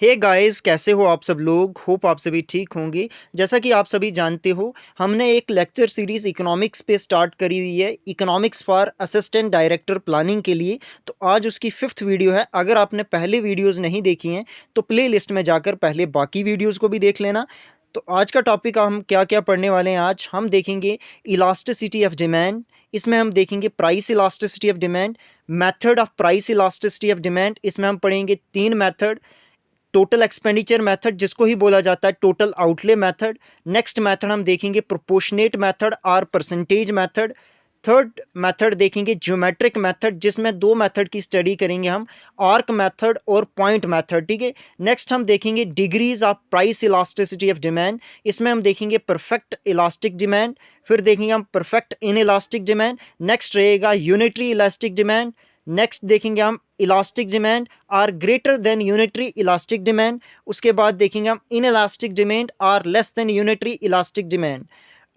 Hey guys, कैसे हो आप सब लोग। होप आप सभी ठीक होंगे। जैसा कि आप सभी जानते हो, हमने एक लेक्चर सीरीज इकोनॉमिक्स पे स्टार्ट करी हुई है, economics for assistant director planning के लिए। तो आज उसकी 5th वीडियो है। अगर आपने पहले वीडियोस नहीं देखी हैं तो प्ले लिस्ट में जाकर पहले बाकी वीडियोस को भी देख लेना। तो आज का टॉपिक हम क्या क्या पढ़ने वाले हैं। आज हम देखेंगे इलास्टिसिटी ऑफ डिमांड। इसमें हम देखेंगे price elasticity of demand, method of price elasticity of demand. इसमें हम पढ़ेंगे 3 मेथड। टोटल एक्सपेंडिचर मेथड, जिसको ही बोला जाता है total outlay method. Next method हम देखेंगे प्रोपोर्शनेट मेथड और परसेंटेज मेथड। थर्ड मेथड देखेंगे ज्योमेट्रिक मेथड, जिसमें 2 मेथड की स्टडी करेंगे हम, आर्क मेथड और पॉइंट मेथड। ठीक है। नेक्स्ट हम देखेंगे degrees of price elasticity of demand. इसमें हम देखेंगे परफेक्ट इलास्टिक डिमांड, फिर देखेंगे हम perfect inelastic demand. Next रहेगा यूनिटरी इलास्टिक डिमांड। नेक्स्ट देखेंगे हम elastic demand are greater than unitary elastic demand. उसके बाद देखेंगे हम inelastic demand are less than unitary elastic demand.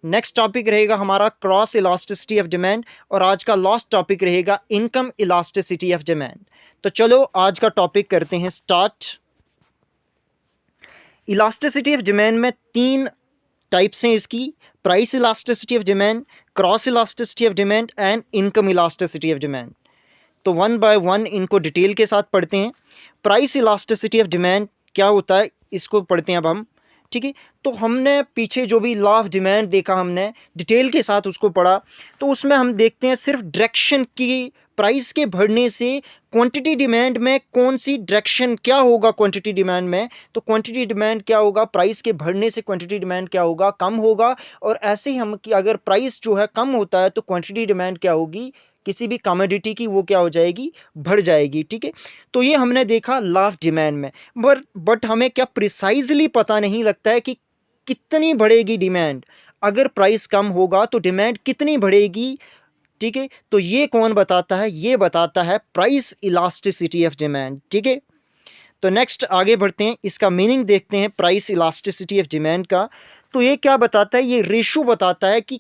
Next topic रहेगा हमारा क्रॉस इलास्टिसिटी ऑफ डिमांड, और आज का लास्ट टॉपिक रहेगा इनकम इलास्टिसिटी ऑफ डिमांड। तो चलो आज का टॉपिक करते हैं स्टार्ट। इलास्टिसिटी ऑफ डिमांड में 3 टाइप्स हैं इसकी: price elasticity of demand, cross elasticity of demand and income elasticity of demand. तो वन बाय वन इनको डिटेल के साथ पढ़ते हैं। प्राइस इलास्टिसिटी ऑफ डिमांड क्या होता है, इसको पढ़ते हैं अब हम। ठीक है। तो हमने पीछे जो भी लॉ ऑफ डिमांड देखा, हमने डिटेल के साथ उसको पढ़ा। तो उसमें हम देखते हैं सिर्फ डायरेक्शन की, प्राइस के बढ़ने से क्वांटिटी डिमांड में कौन सी डायरेक्शन क्या होगा। क्वांटिटी डिमांड में तो क्वांटिटी डिमांड क्या होगा, प्राइस के बढ़ने से क्वांटिटी डिमांड क्या होगा, कम होगा। और ऐसे ही हम कि अगर प्राइस जो है कम होता है तो क्वांटिटी डिमांड क्या होगी, किसी भी कमोडिटी की, वो क्या हो जाएगी, बढ़ जाएगी। ठीक है। तो ये हमने देखा लॉ ऑफ डिमांड में। बट हमें क्या प्रिसाइजली पता नहीं लगता है कि कितनी बढ़ेगी डिमांड। अगर प्राइस कम होगा तो डिमांड कितनी बढ़ेगी। ठीक है। तो ये कौन बताता है, ये बताता है प्राइस इलास्टिसिटी ऑफ डिमांड। ठीक है। तो नेक्स्ट आगे बढ़ते हैं, इसका मीनिंग देखते हैं प्राइस इलास्टिसिटी ऑफ डिमांड का। तो ये क्या बताता है, ये रेशो बताता है कि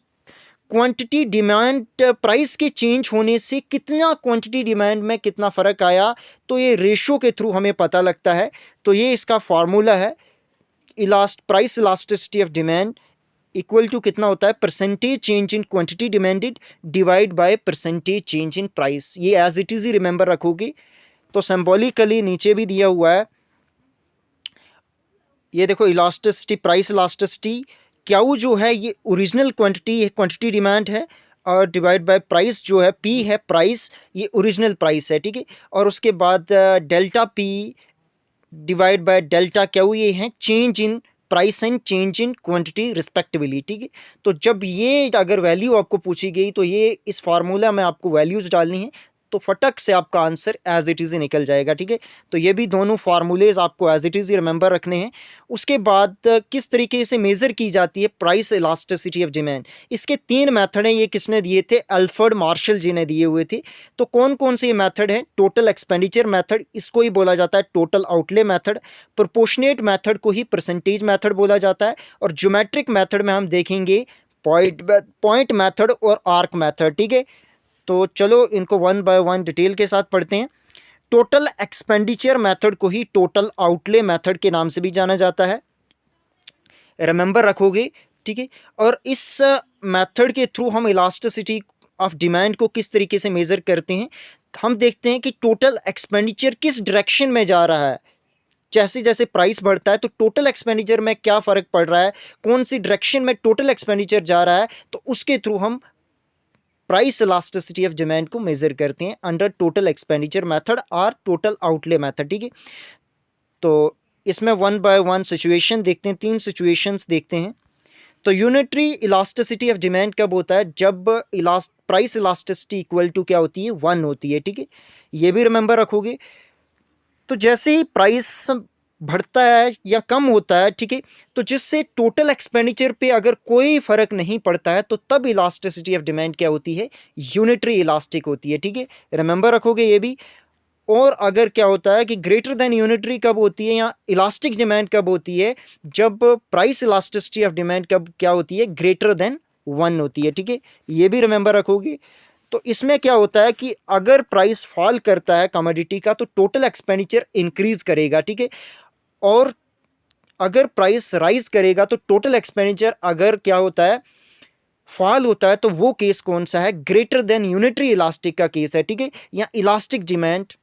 क्वांटिटी डिमांड, प्राइस के चेंज होने से कितना क्वांटिटी डिमांड में कितना फ़र्क आया। तो ये रेशो के थ्रू हमें पता लगता है। तो ये इसका फार्मूला है, price elasticity of demand equal to कितना होता है, percentage change in quantity demanded divide by percentage change in price. ये एज इट इज़ ही रिमेंबर रखोगे। तो सिंबॉलिकली नीचे भी दिया हुआ है, ये देखो इलास्टिसिटी, प्राइस इलास्टिसिटी क्यू जो है ये ओरिजिनल क्वांटिटी है, क्वांटिटी डिमांड है, और डिवाइड बाय प्राइस जो है पी है, प्राइस ये ओरिजिनल प्राइस है। ठीक है। और उसके बाद delta P divide by delta Q ये है change in price and change in quantity respectively. ठीक है। तो जब ये अगर वैल्यू आपको पूछी गई तो ये इस फार्मूला में आपको वैल्यूज डालनी है, तो फटक से आपका आंसर एज इट इज़ ही निकल जाएगा। ठीक है। तो ये भी दोनों फार्मूलेज आपको एज इट इज़ ही रिमेंबर रखने हैं। उसके बाद किस तरीके से मेज़र की जाती है प्राइस इलास्टिसिटी ऑफ डिमांड, इसके 3 मेथड हैं। ये किसने दिए थे, अल्फ्रेड मार्शल जी ने दिए हुए थे। तो कौन कौन से ये मेथड हैं, टोटल एक्सपेंडिचर मेथड, इसको ही बोला जाता है total outlay method. Proportionate method को ही परसेंटेज मेथड बोला जाता है। और ज्योमेट्रिक मेथड में हम देखेंगे पॉइंट मेथड और आर्क मेथड। ठीक है। तो चलो इनको वन बाय वन डिटेल के साथ पढ़ते हैं। टोटल एक्सपेंडिचर मेथड को ही टोटल आउटले मेथड के नाम से भी जाना जाता है, रिमेंबर रखोगे। ठीक है। और इस मेथड के थ्रू हम इलास्टिसिटी ऑफ डिमांड को किस तरीके से मेज़र करते हैं, हम देखते हैं कि टोटल एक्सपेंडिचर किस डायरेक्शन में जा रहा है। जैसे जैसे प्राइस बढ़ता है तो टोटल एक्सपेंडिचर में क्या फ़र्क पड़ रहा है, कौन सी डायरेक्शन में टोटल एक्सपेंडिचर जा रहा है, तो उसके थ्रू हम प्राइस इलास्टिसिटी ऑफ डिमांड को मेजर करते हैं अंडर टोटल एक्सपेंडिचर मेथड और टोटल आउटले मेथड। ठीक है। तो इसमें वन बाय वन सिचुएशन देखते हैं, 3 सिचुएशंस देखते हैं। तो यूनिटरी इलास्टिसिटी ऑफ डिमांड कब होता है, जब प्राइस इलास्टिसिटी इक्वल टू क्या होती है, 1 होती है। ठीक है। ये भी रिमेंबर रखोगे। तो जैसे ही प्राइस बढ़ता है या कम होता है, ठीक है, तो जिससे टोटल एक्सपेंडिचर पे अगर कोई फर्क नहीं पड़ता है, तो तब इलास्टिसिटी ऑफ डिमांड क्या होती है, यूनिटरी इलास्टिक होती है। ठीक है। रिमेंबर रखोगे ये भी। और अगर क्या होता है कि ग्रेटर देन यूनिटरी कब होती है या इलास्टिक डिमांड कब होती है, जब प्राइस इलास्टिसिटी ऑफ डिमांड कब क्या होती है, ग्रेटर देन 1 होती है। ठीक है। ये भी रिमेंबर रखोगे। तो इसमें क्या होता है कि अगर प्राइस फॉल करता है कमोडिटी का, तो टोटल एक्सपेंडिचर इंक्रीज करेगा। ठीक है। और अगर प्राइस राइज करेगा तो टोटल एक्सपेंडिचर अगर क्या होता है, फॉल होता है, तो वो केस कौन सा है, ग्रेटर देन यूनिटरी इलास्टिक का केस है, ठीक है, या इलास्टिक डिमांड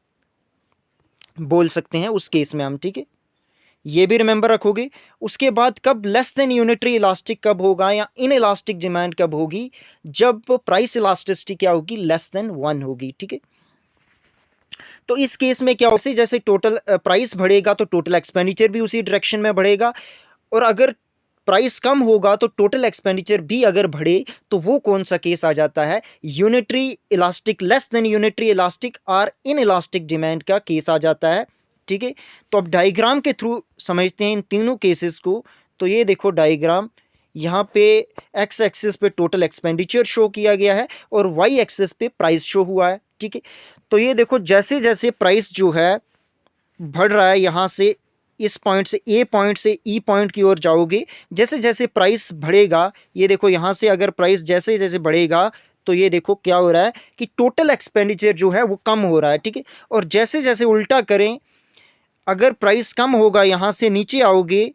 बोल सकते हैं उस केस में हम, ठीक है, ये भी रिमेंबर रखोगे। उसके बाद कब लेस देन यूनिटरी इलास्टिक कब होगा या इन इलास्टिक डिमांड कब होगी, जब प्राइस इलास्टिसिटी क्या होगी, लेस देन 1 होगी, ठीक है। तो इस केस में क्या होगा, जैसे टोटल प्राइस बढ़ेगा तो टोटल एक्सपेंडिचर भी उसी डायरेक्शन में बढ़ेगा, और अगर प्राइस कम होगा तो टोटल एक्सपेंडिचर भी अगर बढ़े तो वो कौन सा केस आ जाता है, unitary elastic, less than unitary elastic और इन इलास्टिक डिमांड का केस आ जाता है, ठीक है। तो अब डायग्राम के थ्रू समझते हैं इन तीनों केसेस को। तो ये देखो डायग्राम, यहाँ पे एक्स एक्सिस पे टोटल एक्सपेंडिचर शो किया गया है और वाई एक्सिस पे प्राइस शो हुआ है, ठीक है। तो ये देखो जैसे जैसे प्राइस जो है बढ़ रहा है, यहाँ से इस पॉइंट से ए पॉइंट से ई पॉइंट की ओर जाओगे, जैसे जैसे प्राइस बढ़ेगा, ये देखो यहाँ से अगर प्राइस जैसे जैसे बढ़ेगा तो ये देखो क्या हो रहा है कि टोटल एक्सपेंडिचर जो है वो कम हो रहा है, ठीक है। और जैसे जैसे उल्टा करें, अगर प्राइस कम होगा, यहाँ से नीचे आओगे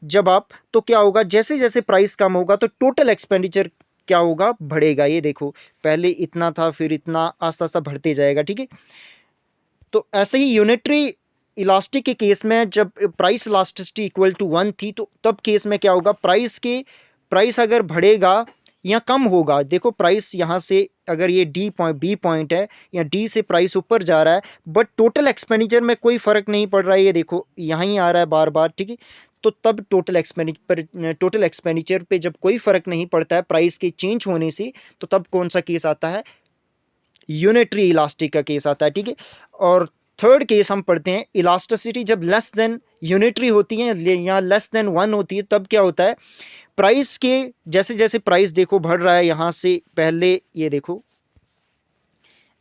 जब आप, तो क्या होगा, जैसे जैसे प्राइस कम होगा तो टोटल एक्सपेंडिचर क्या होगा, बढ़ेगा। ये देखो पहले इतना था, फिर इतना, आस्ता आस्ता बढ़ते जाएगा, ठीक है। तो ऐसे ही यूनिटरी इलास्टिक के केस में जब प्राइस इलास्टिसिटी इक्वल टू 1 थी, तो तब केस में क्या होगा, प्राइस अगर बढ़ेगा या कम होगा, देखो प्राइस यहाँ से अगर ये डी पॉइंट बी पॉइंट है, या डी से प्राइस ऊपर जा रहा है, बट टोटल एक्सपेंडिचर में कोई फ़र्क नहीं पड़ रहा है, ये देखो यहाँ ही आ रहा है बार बार, ठीक है। तो तब टोटल एक्सपेंडिचर पे जब कोई फ़र्क नहीं पड़ता है प्राइस के चेंज होने से, तो तब कौन सा केस आता है, यूनिटरी इलास्टिक का केस आता है, ठीक है। और थर्ड केस हम पढ़ते हैं, इलास्टिसिटी जब लेस देन यूनिटरी होती है या लेस देन 1 होती है, तब क्या होता है, प्राइस के जैसे जैसे प्राइस देखो बढ़ रहा है, यहाँ से पहले ये देखो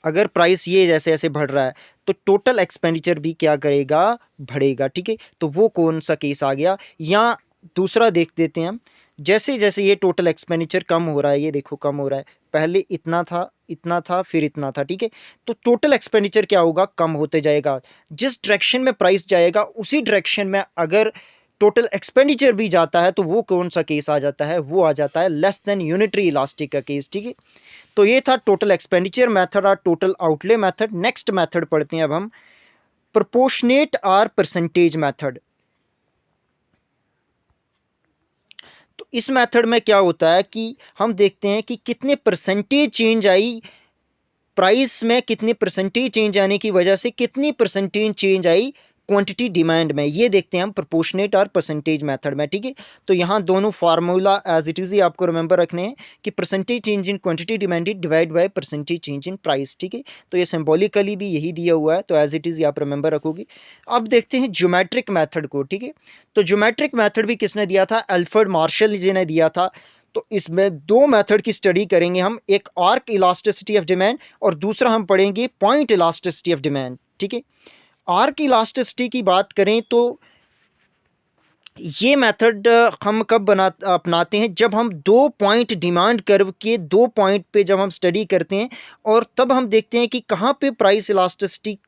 अगर प्राइस ये जैसे जैसे बढ़ रहा है तो टोटल एक्सपेंडिचर भी क्या करेगा, बढ़ेगा, ठीक है। तो वो कौन सा केस आ गया, या दूसरा देख देते हैं हम, जैसे जैसे ये टोटल एक्सपेंडिचर कम हो रहा है, ये देखो कम हो रहा है, पहले इतना था फिर इतना था, ठीक है। तो टोटल एक्सपेंडिचर क्या होगा, कम होते जाएगा, जिस डायरेक्शन में प्राइस जाएगा उसी डायरेक्शन में अगर टोटल एक्सपेंडिचर भी जाता है तो वो कौन सा केस आ जाता है, वो आ जाता है लेस देन यूनिटरी इलास्टिक का केस, ठीक है। तो ये था टोटल एक्सपेंडिचर मेथड और total outlay method. Next method पढ़ते हैं अब हम, प्रोपोर्शनेट और परसेंटेज मेथड। तो इस मेथड में क्या होता है कि हम देखते हैं कि कितने परसेंटेज चेंज आई प्राइस में, कितने परसेंटेज चेंज आने की वजह से कितनी परसेंटेज चेंज आई क्वांटिटी डिमांड में, ये देखते हैं हम प्रोपोर्शनेट और परसेंटेज मेथड में, ठीक है। तो यहाँ दोनों फार्मूला एज इट इज़ ही आपको रिमेंबर रखने हैं कि percentage change in quantity demanded divide by percentage change in price, ठीक है। तो ये सिंबॉलिकली भी यही दिया हुआ है, तो एज इट इज़ ही आप रिमेंबर रखोगे। अब देखते हैं ज्योमेट्रिक मेथड को, ठीक है। तो ज्योमेट्रिक मेथड भी किसने दिया था, अल्फ्रेड मार्शल जी ने दिया था। तो इसमें दो मेथड की स्टडी करेंगे हम, एक आर्क इलास्टिसिटी ऑफ डिमांड और दूसरा हम पढ़ेंगे पॉइंट इलास्टिसिटी ऑफ डिमांड, ठीक है। आर्क इलास्टिसिटी की बात करें तो ये मेथड हम कब अपनाते हैं, जब हम 2 पॉइंट डिमांड कर्व के 2 पॉइंट पे जब हम स्टडी करते हैं और तब हम देखते हैं कि कहाँ पे प्राइस इलास्टिसिटी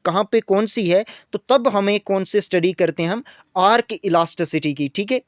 कहाँ पे कौन सी है, तो तब हमें कौन से स्टडी करते हैं हम, आर्क इलास्टिसिटी की, ठीक है।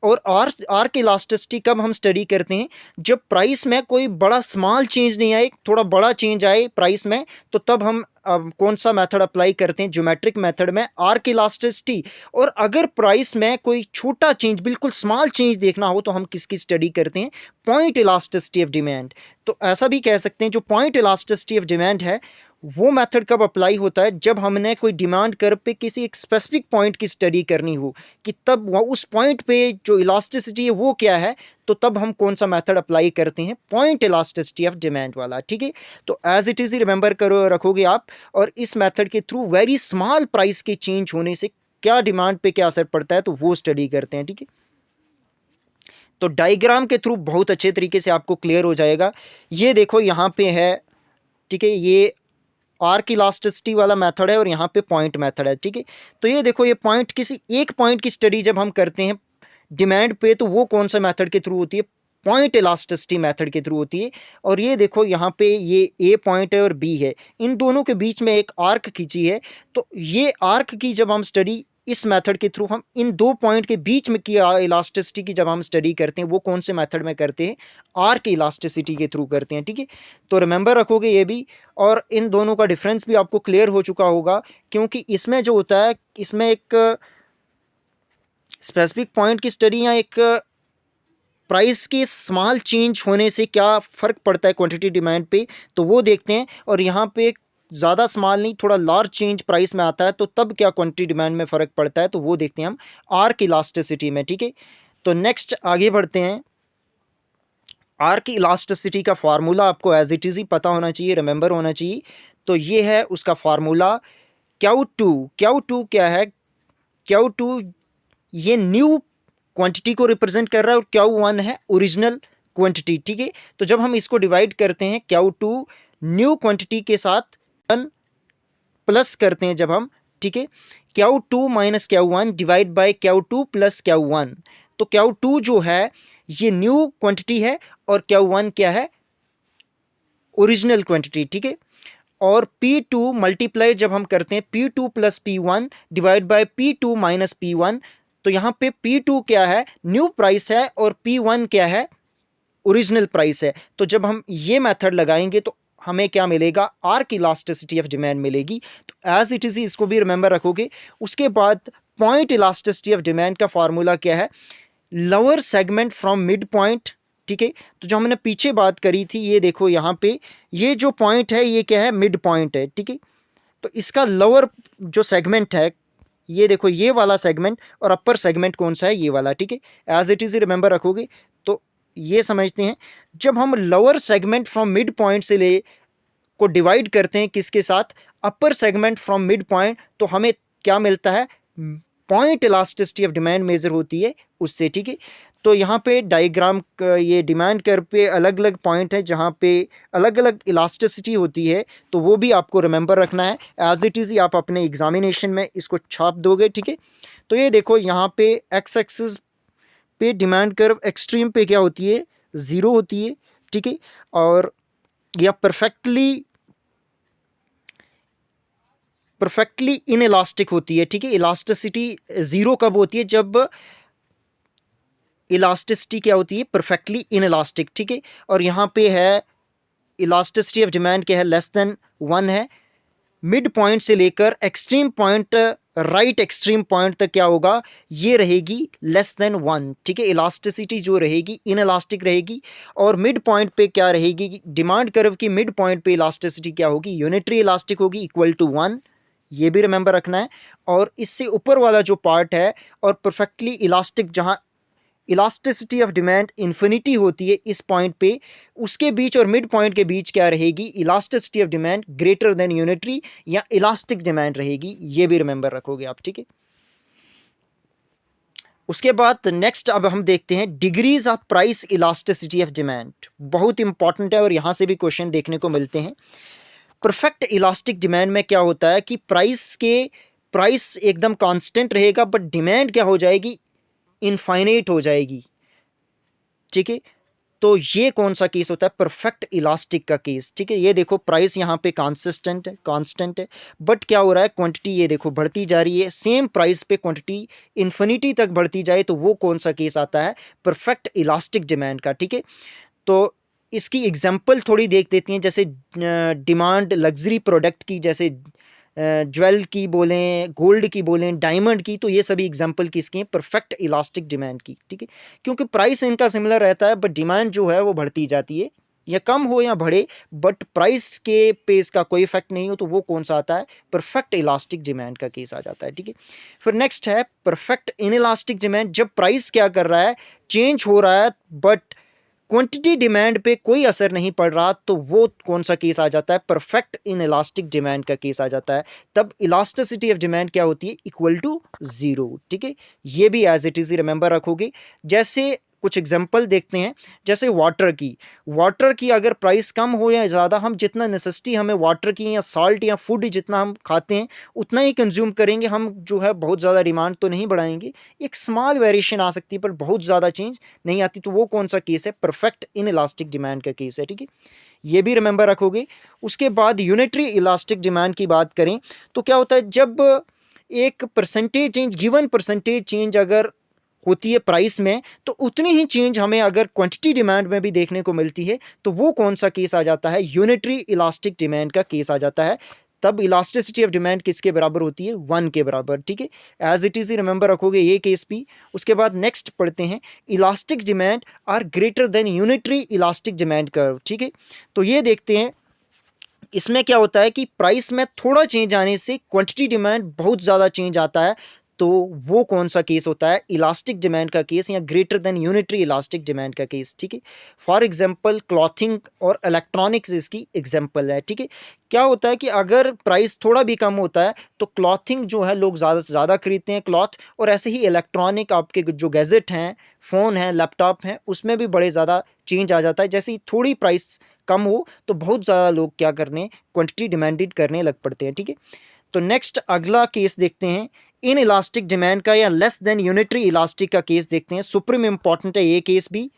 और आर्क इलास्टिसिटी कब हम स्टडी करते हैं, जब प्राइस में कोई बड़ा स्मॉल चेंज नहीं आए, थोड़ा बड़ा चेंज आए प्राइस में, तो तब हम कौन सा मेथड अप्लाई करते हैं, ज्योमेट्रिक मेथड में आर्क इलास्टिसिटी। और अगर प्राइस में कोई छोटा चेंज, बिल्कुल स्मॉल चेंज देखना हो, तो हम किसकी स्टडी करते हैं, पॉइंट इलास्टिसिटी ऑफ डिमांड। तो ऐसा भी कह सकते हैं जो पॉइंट इलास्टिसिटी ऑफ डिमांड है, वो मेथड कब अप्लाई होता है, जब हमने कोई डिमांड कर्व पे किसी एक स्पेसिफिक पॉइंट की स्टडी करनी हो, कि तब उस पॉइंट पे जो इलास्टिसिटी है वो क्या है, तो तब हम कौन सा मेथड अप्लाई करते हैं, पॉइंट इलास्टिसिटी ऑफ डिमांड वाला, ठीक है। तो एज इट इज़ ही रिमेंबर करो रखोगे आप। और इस मेथड के थ्रू वेरी स्मॉल प्राइस के चेंज होने से क्या डिमांड पे क्या असर पड़ता है, तो वो स्टडी करते हैं, ठीक है। तो डायग्राम के थ्रू बहुत अच्छे तरीके से आपको क्लियर हो जाएगा। ये देखो यहाँ पे है, ठीक है, ये आर्क इलास्टिसिटी वाला मेथड है और यहाँ पे पॉइंट मेथड है, ठीक है। तो ये देखो, ये पॉइंट, किसी एक पॉइंट की स्टडी जब हम करते हैं डिमांड पे, तो वो कौन सा मेथड के थ्रू होती है, पॉइंट इलास्टिसिटी मेथड के थ्रू होती है। और ये देखो यहाँ पे ये ए पॉइंट है और बी है, इन दोनों के बीच में एक आर्क खींची है, तो ये आर्क की जब हम स्टडी इस मेथड के थ्रू हम इन दो पॉइंट के बीच में की इलास्टिसिटी की जब हम स्टडी करते हैं वो कौन से मेथड में करते हैं, आर्क इलास्टिसिटी के थ्रू करते हैं, ठीक है। तो रिमेंबर रखोगे ये भी, और इन दोनों का डिफरेंस भी आपको क्लियर हो चुका होगा, क्योंकि इसमें जो होता है इसमें एक स्पेसिफिक पॉइंट की स्टडी या एक प्राइस के स्मॉल चेंज होने से क्या फ़र्क पड़ता है क्वांटिटी डिमांड पे, तो वो देखते हैं। और यहाँ पे ज़्यादा स्मॉल नहीं, थोड़ा लार्ज चेंज प्राइस में आता है तो तब क्या क्वांटिटी डिमांड में फ़र्क पड़ता है, तो वो देखते हैं हम आर्क इलास्टिसिटी में, ठीक है। तो नेक्स्ट आगे बढ़ते हैं। आर्क इलास्टिसिटी का फार्मूला आपको एज इट इज़ ही पता होना चाहिए, रिमेंबर होना चाहिए। तो ये है उसका फार्मूला Q2। Q2 क्या है? Q2 ये न्यू क्वांटिटी को रिप्रेजेंट कर रहा है और Q1 है ओरिजिनल क्वांटिटी, ठीक है। तो जब हम इसको डिवाइड करते हैं Q2 न्यू क्वांटिटी के साथ 1 प्लस करते हैं जब हम, ठीक है, Q2 minus Q1 divide by Q2 plus Q1। तो Q2 जो है ये न्यू क्वांटिटी है और Q1 क्या है? ओरिजिनल क्वांटिटी, ठीक है। और P2 मल्टीप्लाई जब हम करते हैं P2 plus P1 divide by P2 minus P1, तो यहाँ पे P2 क्या है? न्यू प्राइस है, और P1 क्या है? ओरिजिनल प्राइस है। तो जब हम ये मेथड लगाएंगे तो हमें क्या मिलेगा? आर्क इलास्टिसिटी ऑफ डिमांड मिलेगी। तो एज इट इज इसको भी रिमेंबर रखोगे। उसके बाद पॉइंट इलास्टिसिटी ऑफ डिमांड का फार्मूला क्या है? Lower segment from mid point, ठीक है। तो जो हमने पीछे बात करी थी, ये देखो यहाँ पे ये जो पॉइंट है ये क्या है? मिड पॉइंट है, ठीक है। तो इसका लोअर जो सेगमेंट है, ये देखो ये वाला सेगमेंट, और अपर सेगमेंट कौन सा है? ये वाला, ठीक है। एज इट इज रिमेंबर रखोगे। तो ये समझते हैं, जब हम lower segment from mid point से ले को डिवाइड करते हैं किसके साथ? Upper segment from mid point, तो हमें क्या मिलता है? Point elasticity of demand measure होती है उससे, ठीक है। तो यहाँ पे डायग्राम ये डिमांड कर्व पे अलग अलग पॉइंट है जहाँ पे अलग अलग इलास्टिसिटी होती है, तो वो भी आपको रिमेंबर रखना है। एज इट इज़ ही आप अपने एग्जामिनेशन में इसको छाप दोगे, ठीक है। तो ये देखो यहाँ पे एक्स एक्सिस पे डिमांड कर्व एक्सट्रीम पे क्या होती है? ज़ीरो होती है, ठीक है। और यह परफेक्टली इनइलास्टिक होती है, ठीक है। इलास्टिसिटी ज़ीरो कब होती है? जब इलास्टिसिटी क्या होती है? परफेक्टली इनइलास्टिक, ठीक है। और यहाँ पे है इलास्टिसिटी ऑफ डिमांड क्या है? लेस देन 1 है। मिड पॉइंट से लेकर extreme point, right extreme point तक क्या होगा? ये रहेगी लेस देन 1, ठीक है। इलास्टिसिटी जो रहेगी इनइलास्टिक रहेगी। और मिड पॉइंट पे क्या रहेगी? डिमांड कर्व की मिड पॉइंट पे इलास्टिसिटी क्या होगी? यूनिटरी इलास्टिक होगी, इक्वल टू 1। ये भी रिमेंबर रखना है। और इससे ऊपर वाला जो पार्ट है और परफेक्टली इलास्टिक, जहाँ इलास्टिसिटी ऑफ डिमांड इन्फिनिटी होती है इस पॉइंट पे, उसके बीच और मिड पॉइंट के बीच क्या रहेगी? Elasticity of demand greater than unitary या इलास्टिक डिमांड रहेगी। ये भी रिमेंबर रखोगे आप, ठीक है। उसके बाद नेक्स्ट अब हम देखते हैं degrees of price elasticity of demand. बहुत इंपॉर्टेंट है और यहाँ से भी क्वेश्चन देखने को मिलते हैं। परफेक्ट इलास्टिक डिमांड में क्या होता है कि प्राइस एकदम कांस्टेंट रहेगा, बट डिमांड क्या हो जाएगी? इनफाइनाइट हो जाएगी, ठीक है। तो ये कौन सा केस होता है? परफेक्ट इलास्टिक का केस, ठीक है। ये देखो प्राइस यहाँ पे कांस्टेंट है, बट क्या हो रहा है? क्वांटिटी ये देखो बढ़ती जा रही है। सेम प्राइस पे क्वांटिटी इन्फिनिटी तक बढ़ती जाए, तो वो कौन सा केस आता है? परफेक्ट इलास्टिक डिमांड का, ठीक है। तो इसकी एग्जांपल थोड़ी देख देती हैं, जैसे डिमांड लग्जरी प्रोडक्ट की, जैसे ज्वेल की बोलें, गोल्ड की बोलें, डायमंड की, तो ये सभी एग्जांपल किसकी हैं? परफेक्ट इलास्टिक डिमांड की, ठीक है। क्योंकि प्राइस इनका सिमिलर रहता है, बट डिमांड जो है वो बढ़ती जाती है, या कम हो या बढ़े, बट प्राइस के पे इसका कोई इफेक्ट नहीं हो, तो वो कौन सा आता है? परफेक्ट इलास्टिक डिमांड का केस आ जाता है, ठीक है। फिर नेक्स्ट है परफेक्ट इनइलास्टिक डिमांड। जब प्राइस क्या कर रहा है? चेंज हो रहा है, बट क्वांटिटी डिमांड पे कोई असर नहीं पड़ रहा, तो वो कौन सा केस आ जाता है? परफेक्ट इनइलास्टिक डिमांड का केस आ जाता है। तब इलास्टिसिटी ऑफ डिमांड क्या होती है? इक्वल टू 0, ठीक है। ये भी एज इट इज रिमेंबर रखोगे। जैसे कुछ एग्जांपल देखते हैं, जैसे वाटर की अगर प्राइस कम हो या ज़्यादा, हम जितना नेसेसिटी हमें वाटर की या साल्ट या फूड जितना हम खाते हैं उतना ही कंज्यूम करेंगे, हम जो है बहुत ज़्यादा डिमांड तो नहीं बढ़ाएंगे। एक स्मॉल वेरिएशन आ सकती है, पर बहुत ज़्यादा चेंज नहीं आती। तो वो कौन सा केस है? परफेक्ट इनइलास्टिक डिमांड का केस है, ठीक है। ये भी रिमेंबर रखोगे। उसके बाद यूनिटरी इलास्टिक डिमांड की बात करें तो क्या होता है? जब एक percentage change, given percentage change अगर होती है प्राइस में, तो उतनी ही चेंज हमें अगर क्वांटिटी डिमांड में भी देखने को मिलती है, तो वो कौन सा केस आ जाता है? यूनिटरी इलास्टिक डिमांड का केस आ जाता है। तब इलास्टिसिटी ऑफ डिमांड किसके बराबर होती है? 1 के बराबर, ठीक है। एज इट इज ही रिमेंबर रखोगे ये केस भी। उसके बाद नेक्स्ट पढ़ते हैं, elastic demand are greater than unitary elastic demand curve, ठीक है। तो ये देखते हैं इसमें क्या होता है कि प्राइस में थोड़ा चेंज आने से क्वांटिटी डिमांड बहुत ज़्यादा चेंज आता है, तो वो कौन सा केस होता है? इलास्टिक डिमांड का केस, या greater than unitary elastic demand का केस, ठीक है। फॉर एग्जांपल क्लॉथिंग और इलेक्ट्रॉनिक्स इसकी एग्जांपल है, ठीक है। क्या होता है कि अगर प्राइस थोड़ा भी कम होता है तो क्लॉथिंग जो है लोग ज़्यादा से ज़्यादा खरीदते हैं क्लॉथ, और ऐसे ही इलेक्ट्रॉनिक आपके जो गैजेट हैं, फ़ोन हैं, लैपटॉप हैं, उसमें भी बड़े ज़्यादा चेंज आ जाता है। जैसे ही थोड़ी प्राइस कम हो तो बहुत ज़्यादा लोग क्या करने, क्वांटिटी डिमांडेड करने लग पड़ते हैं, ठीक है। तो नेक्स्ट अगला केस देखते हैं, इन इलास्टिक डिमांड का या लेस देन यूनिटरी इलास्टिक का केस देखते हैं। सुप्रीम इंपॉर्टेंट है ये केस भी।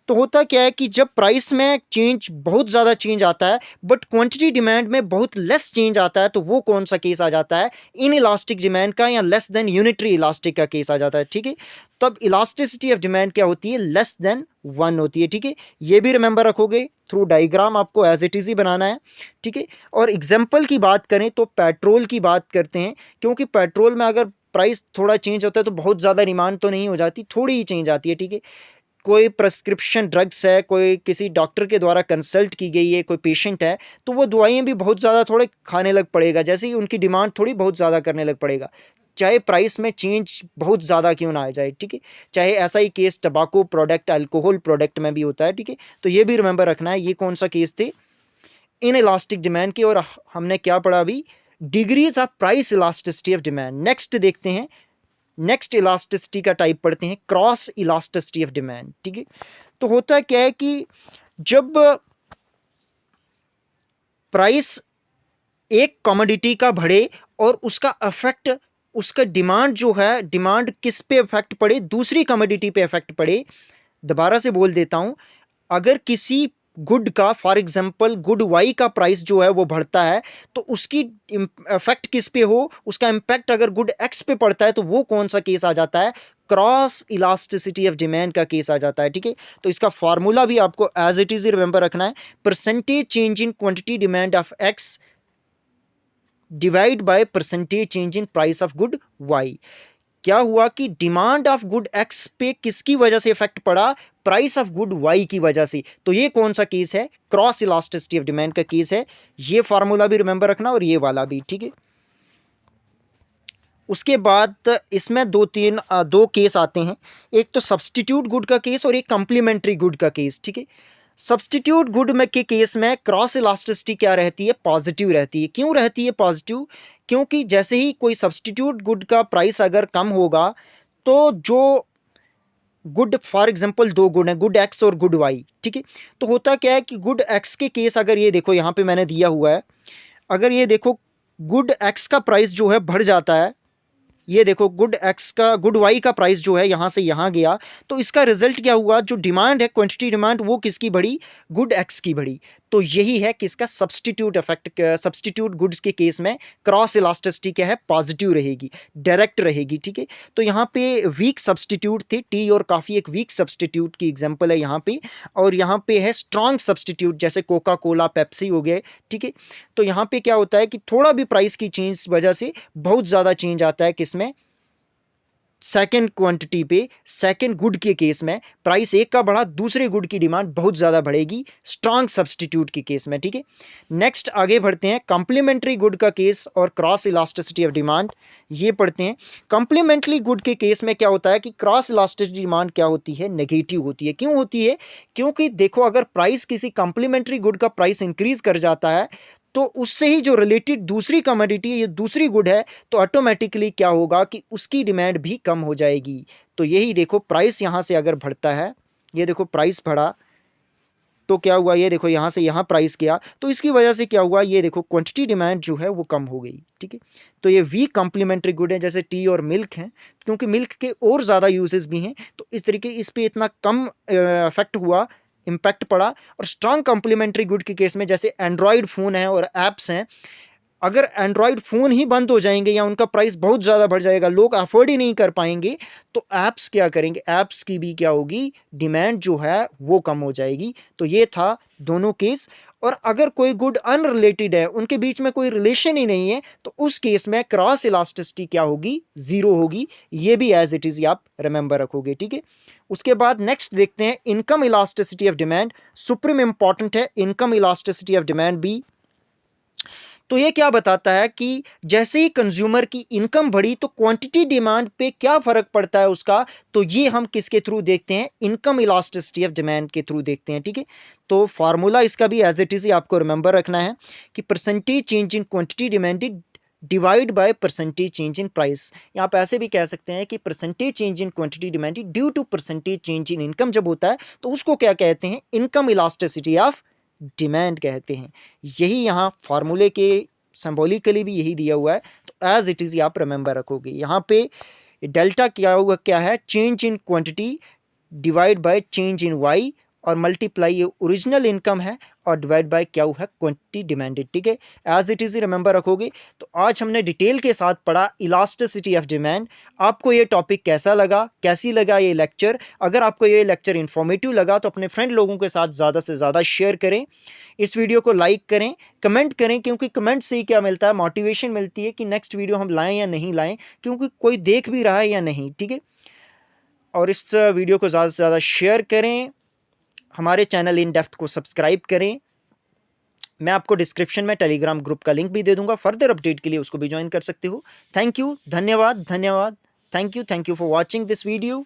तो होता क्या है कि जब प्राइस में चेंज बहुत ज़्यादा चेंज आता है बट क्वांटिटी डिमांड में बहुत लेस चेंज आता है, तो वो कौन सा केस आ जाता है? इन इलास्टिक डिमांड का या लेस देन यूनिटरी इलास्टिक का केस आ जाता है, ठीक है। तब इलास्टिसिटी ऑफ डिमांड क्या होती है? लेस देन 1 होती है, ठीक है। ये भी रिमेंबर रखोगे, थ्रू डायग्राम आपको एज इट इज ही बनाना है, ठीक है। और एग्जाम्पल की बात करें तो पेट्रोल की बात करते हैं, क्योंकि पेट्रोल में अगर प्राइस थोड़ा चेंज होता है तो बहुत ज़्यादा डिमांड तो नहीं हो जाती, थोड़ी ही चेंज आती है, ठीक है। कोई प्रिस्क्रिप्शन ड्रग्स है, कोई किसी डॉक्टर के द्वारा कंसल्ट की गई है, कोई पेशेंट है, तो वो दवाइयाँ भी बहुत ज़्यादा थोड़े खाने लग पड़ेगा, जैसे ही उनकी डिमांड थोड़ी बहुत ज़्यादा करने लग पड़ेगा, चाहे प्राइस में चेंज बहुत ज़्यादा क्यों ना आ जाए, ठीक है। चाहे ऐसा ही case tobacco product, alcohol product में भी होता है, ठीक है। तो ये भी रिमेंबर रखना है, ये कौन सा केस थे? इन इलास्टिक डिमांड के। और हमने क्या पढ़ा अभी? Degrees of price elasticity of demand. Next देखते हैं, नेक्स्ट इलास्टिसिटी का टाइप पढ़ते हैं, क्रॉस इलास्टिसिटी ऑफ डिमांड, ठीक है। तो होता क्या है कि जब प्राइस एक कमोडिटी का बढ़े और उसका अफेक्ट, उसका डिमांड जो है, डिमांड किस पे इफेक्ट पड़े? दूसरी कमोडिटी पे इफेक्ट पड़े। दोबारा से बोल देता हूं, अगर किसी गुड का, फॉर एग्जांपल गुड वाई का प्राइस जो है वो बढ़ता है, तो उसकी इफेक्ट किस पे हो, उसका इम्पैक्ट अगर गुड एक्स पे पड़ता है, तो वो कौन सा केस आ जाता है? क्रॉस इलास्टिसिटी ऑफ डिमांड का केस आ जाता है, ठीक है। तो इसका फॉर्मूला भी आपको एज इट इज रिमेंबर रखना है, percentage change in quantity demand of X divide by percentage change in price of good Y. क्या हुआ कि डिमांड ऑफ गुड एक्स पे किसकी वजह से इफेक्ट पड़ा? प्राइस ऑफ गुड वाई की वजह से। तो ये कौन सा केस है? क्रॉस इलास्टिसिटी ऑफ डिमांड का केस है। ये फार्मूला भी रिमेंबर रखना और ये वाला भी, ठीक है। उसके बाद इसमें दो केस आते हैं, एक तो सब्सटीट्यूट गुड का केस और एक कंप्लीमेंट्री गुड का केस, ठीक है। सब्सटीट्यूट गुड में के केस में क्रॉस इलास्टिसिटी क्या रहती है? पॉजिटिव रहती है। क्यों रहती है पॉजिटिव? क्योंकि जैसे ही कोई सब्सटीट्यूट गुड का प्राइस अगर कम होगा, तो जो गुड, फॉर एग्जांपल दो गुड हैं, गुड एक्स और गुड वाई, ठीक है। तो होता क्या है कि गुड एक्स के केस, अगर ये देखो यहाँ पे मैंने दिया हुआ है, अगर ये देखो गुड एक्स का प्राइस जो है बढ़ जाता है, ये देखो गुड एक्स का, गुड वाई का प्राइस जो है यहाँ से यहाँ गया, तो इसका रिजल्ट क्या हुआ? जो डिमांड है, क्वांटिटी डिमांड, वो किसकी बढ़ी? गुड एक्स की बढ़ी। तो यही है किसका? Substitute effect. सब्सटीट्यूट गुड्स के केस में क्रॉस इलास्टिसिटी क्या है? पॉजिटिव रहेगी, डायरेक्ट रहेगी, ठीक है। तो यहाँ पे वीक सब्सटीट्यूट थे, टी और काफ़ी एक वीक सब्सटीट्यूट की एग्जाम्पल है यहाँ पे, और यहाँ पे है स्ट्रॉन्ग सब्सटीट्यूट, जैसे कोका कोला, पेप्सी हो गए, ठीक है। तो यहाँ पे क्या होता है कि थोड़ा भी प्राइस की चेंज वजह से बहुत ज़्यादा चेंज आता है किसमें? सेकेंड क्वांटिटी पे। सेकेंड गुड के केस में प्राइस एक का बढ़ा, दूसरे गुड की डिमांड बहुत ज़्यादा बढ़ेगी स्ट्रांग सब्सटीट्यूट के केस में, ठीक है। नेक्स्ट आगे बढ़ते हैं, कंप्लीमेंट्री गुड का केस और क्रॉस इलास्टिसिटी ऑफ डिमांड, ये पढ़ते हैं। कंप्लीमेंट्री गुड के केस में क्या होता है कि क्रॉस इलास्टिसिटी डिमांड क्या होती है? नेगेटिव होती है। क्यों होती है? क्योंकि देखो, अगर प्राइस किसी कंप्लीमेंट्री गुड का प्राइस इंक्रीज कर जाता है, तो उससे ही जो रिलेटेड दूसरी कमोडिटी, ये दूसरी गुड है, तो ऑटोमेटिकली क्या होगा कि उसकी डिमांड भी कम हो जाएगी। तो यही देखो, प्राइस यहाँ से अगर बढ़ता है, ये देखो प्राइस बढ़ा, तो क्या हुआ? ये देखो यहाँ से यहाँ प्राइस गया, तो इसकी वजह से क्या हुआ? ये देखो क्वांटिटी डिमांड जो है वो कम हो गई, ठीक है। तो ये वीक कॉम्प्लीमेंट्री गुड है, जैसे टी और मिल्क हैं, क्योंकि मिल्क के और ज़्यादा यूजेस भी हैं, तो इस तरीके इस पर इतना कम इफेक्ट हुआ, इम्पैक्ट पड़ा। और स्ट्रांग कॉम्प्लीमेंट्री गुड के केस में, जैसे एंड्रॉयड फ़ोन है और ऐप्स हैं, अगर एंड्रॉयड फ़ोन ही बंद हो जाएंगे या उनका प्राइस बहुत ज़्यादा बढ़ जाएगा, लोग अफोर्ड ही नहीं कर पाएंगे, तो ऐप्स क्या करेंगे, ऐप्स की भी क्या होगी, डिमांड जो है वो कम हो जाएगी। तो ये था दोनों केस। और अगर कोई गुड अनरिलेटेड है, उनके बीच में कोई रिलेशन ही नहीं है, तो उस केस में क्रॉस इलास्टिसिटी क्या होगी, जीरो होगी। ये भी एज इट इज आप रिमेंबर रखोगे, ठीक है। उसके बाद नेक्स्ट देखते हैं income elasticity of demand. Supreme important है इनकम इलास्टिसिटी ऑफ डिमांड भी। तो ये क्या बताता है कि जैसे ही कंज्यूमर की इनकम बढ़ी तो क्वांटिटी डिमांड पे क्या फर्क पड़ता है उसका, तो ये हम किसके थ्रू देखते हैं, इनकम इलास्टिसिटी ऑफ डिमांड के थ्रू देखते हैं, ठीक है। तो फार्मूला इसका भी एज इट इज ही आपको रिमेंबर रखना है कि percentage change in quantity demanded divide by percentage change in price. या आप ऐसे भी कह सकते हैं कि percentage change in quantity demanded due to percentage change in income जब होता है तो उसको क्या कहते हैं, इनकम इलास्टिसिटी ऑफ डिमांड कहते हैं। यही यहाँ फार्मूले के सिंबॉलिकली भी यही दिया हुआ है, तो एज इट इज आप रिमेंबर रखोगे। यहाँ पे डेल्टा क्या हुआ, क्या है, change in quantity divide by change in Y और मल्टीप्लाई ये ओरिजिनल इनकम है और डिवाइड बाय क्या हुआ है, क्वांटिटी डिमांडेड, ठीक है। एज इट इज रिमेंबर रखोगे। तो आज हमने डिटेल के साथ पढ़ा इलास्टिसिटी ऑफ डिमांड। आपको ये टॉपिक कैसा लगा, कैसी लगा ये लेक्चर? अगर आपको ये लेक्चर इन्फॉर्मेटिव लगा तो अपने फ्रेंड लोगों के साथ ज़्यादा से ज़्यादा शेयर करें, इस वीडियो को लाइक करें, कमेंट करें, क्योंकि कमेंट से ही क्या मिलता है, मोटिवेशन मिलती है कि नेक्स्ट वीडियो हम लाएं या नहीं लाएं, क्योंकि कोई देख भी रहा है या नहीं, ठीक है। और इस वीडियो को ज़्यादा से ज़्यादा शेयर करें, हमारे चैनल इन डेप्थ को सब्सक्राइब करें। मैं आपको डिस्क्रिप्शन में टेलीग्राम ग्रुप का लिंक भी दे दूंगा, फर्दर अपडेट के लिए उसको भी ज्वाइन कर सकते हो। थैंक यू, धन्यवाद, धन्यवाद, thank you for watching this video.